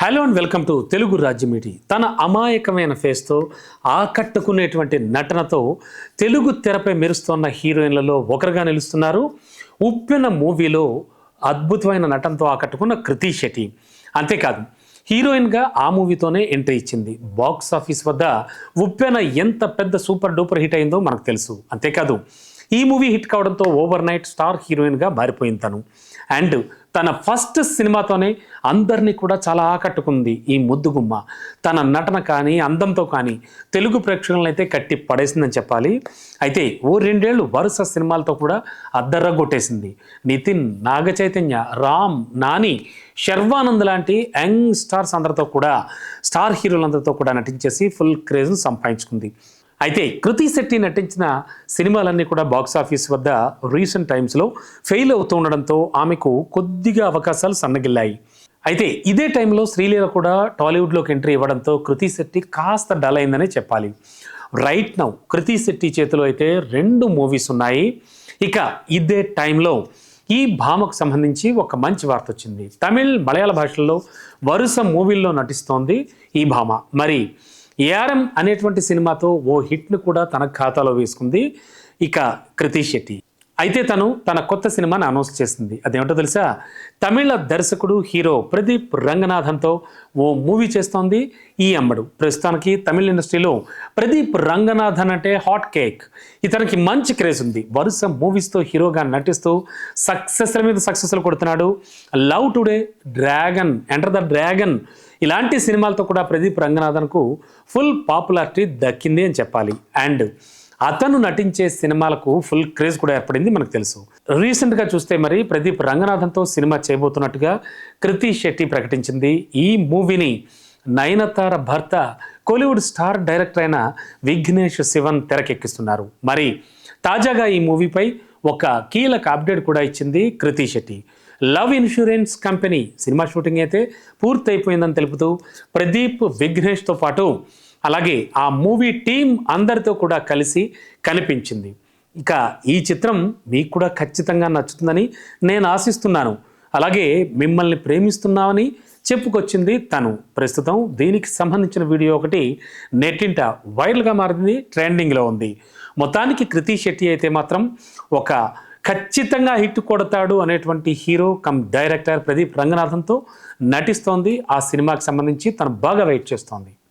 Hello and welcome to Telugu రాజ్యమీటి. తన అమాయకమైన ఫేస్తో ఆకట్టుకునేటువంటి నటనతో తెలుగు తెరపై మెరుస్తున్న హీరోయిన్లలో ఒకరుగా నిలుస్తున్నారు. ఉప్పెన మూవీలో అద్భుతమైన నటనతో ఆకట్టుకున్న కృతి శెట్టి. అంతేకాదు హీరోయిన్గా ఆ మూవీతోనే ఎంట్రీ ఇచ్చింది. బాక్స్ ఆఫీస్ వద్ద ఉప్పెన ఎంత పెద్ద సూపర్ డూపర్ హిట్ అయిందో మనకు తెలుసు. అంతేకాదు ఈ మూవీ హిట్ కావడంతో ఓవర్ నైట్ స్టార్ హీరోయిన్గా మారిపోయింది తను. అండ్ తన ఫస్ట్ సినిమాతోనే అందరినీ కూడా చాలా ఆకట్టుకుంది ఈ ముద్దుగుమ్మ. తన నటన కానీ అందంతో కానీ తెలుగు ప్రేక్షకులను అయితే కట్టి పడేసిందని చెప్పాలి. అయితే ఓ 2 ఏళ్ళు వరుస సినిమాలతో కూడా అద్దర్రగొట్టేసింది. నితిన్, నాగ చైతన్య, రామ్, నాని, శర్వానంద్ లాంటి యంగ్ స్టార్స్ అందరితో కూడా స్టార్ హీరోలందరితో కూడా నటించేసి ఫుల్ క్రేజ్ను సంపాదించుకుంది. అయితే కృతి శెట్టి నటించిన సినిమాలన్నీ కూడా బాక్స్ ఆఫీస్ వద్ద రీసెంట్ టైమ్స్లో ఫెయిల్ అవుతూ ఉండడంతో ఆమెకు కొద్దిగా అవకాశాలు సన్నగిల్లాయి. అయితే ఇదే టైంలో శ్రీలీల కూడా టాలీవుడ్లోకి ఎంట్రీ ఇవ్వడంతో కృతి శెట్టి కాస్త డల్ అయిందనే చెప్పాలి. రైట్ నౌ కృతి శెట్టి చేతిలో అయితే 2 మూవీస్ ఉన్నాయి. ఇక ఇదే టైంలో ఈ భామకు సంబంధించి ఒక మంచి వార్త వచ్చింది. తమిళ్, మలయాళ భాషల్లో వరుస మూవీల్లో నటిస్తోంది ఈ భామ. మరి ఏఆర్ఎం అనేటువంటి సినిమాతో ఓ హిట్ను కూడా తన ఖాతాలో వేసుకుంది ఇక కృతి శెట్టి. అయితే తను తన కొత్త సినిమాని అనౌన్స్ చేసింది. అదేమిటో తెలుసా? తమిళ దర్శకుడు హీరో ప్రదీప్ రంగనాథన్తో ఓ మూవీ చేస్తోంది ఈ అమ్మడు. ప్రస్తుతానికి తమిళ ఇండస్ట్రీలో ప్రదీప్ రంగనాథన్ అంటే హాట్ కేక్. ఇతనికి మంచి క్రేజ్ ఉంది. వరుస మూవీస్తో హీరోగా నటిస్తూ సక్సెస్ల మీద సక్సెస్లు కొడుతున్నాడు. Love today, dragon, enter the dragon ఇలాంటి సినిమాలతో కూడా ప్రదీప్ రంగనాథన్కు ఫుల్ పాపులారిటీ దక్కింది అని చెప్పాలి. అండ్ అతను నటించే సినిమాలకు ఫుల్ క్రేజ్ కూడా ఏర్పడింది మనకు తెలుసు. రీసెంట్గా చూస్తే మరి ప్రదీప్ రంగనాథన్తో సినిమా చేయబోతున్నట్టుగా కృతి శెట్టి ప్రకటించింది. ఈ మూవీని నయనతార భర్త కోలీవుడ్ స్టార్ డైరెక్టర్ అయిన విఘ్నేష్ శివన్ తెరకెక్కిస్తున్నారు. మరి తాజాగా ఈ మూవీపై ఒక కీలక అప్డేట్ కూడా ఇచ్చింది Krithi Shetty. Love insurance company cinema shooting అయితే పూర్తయిపోయిందని తెలుపుతూ ప్రదీప్, విఘ్నేష్తో పాటు అలాగే ఆ మూవీ టీం అందరితో కూడా కలిసి కనిపించింది. ఇక ఈ చిత్రం మీకు కూడా ఖచ్చితంగా నచ్చుతుందని నేను ఆశిస్తున్నాను. అలాగే మిమ్మల్ని ప్రేమిస్తున్నామని చెప్పుకొచ్చింది తను. ప్రస్తుతం దీనికి సంబంధించిన వీడియో ఒకటి నెట్టింట వైరల్గా మారింది, ట్రెండింగ్లో ఉంది. మొత్తానికి కృతి శెట్టి అయితే మాత్రం ఒక ఖచ్చితంగా హిట్ కొడతాడు అనేటువంటి హీరో కమ్ డైరెక్టర్ ప్రదీప్ రంగనాథన్తో నటిస్తోంది. ఆ సినిమాకి సంబంధించి తను బాగా వెయిట్ చేస్తోంది.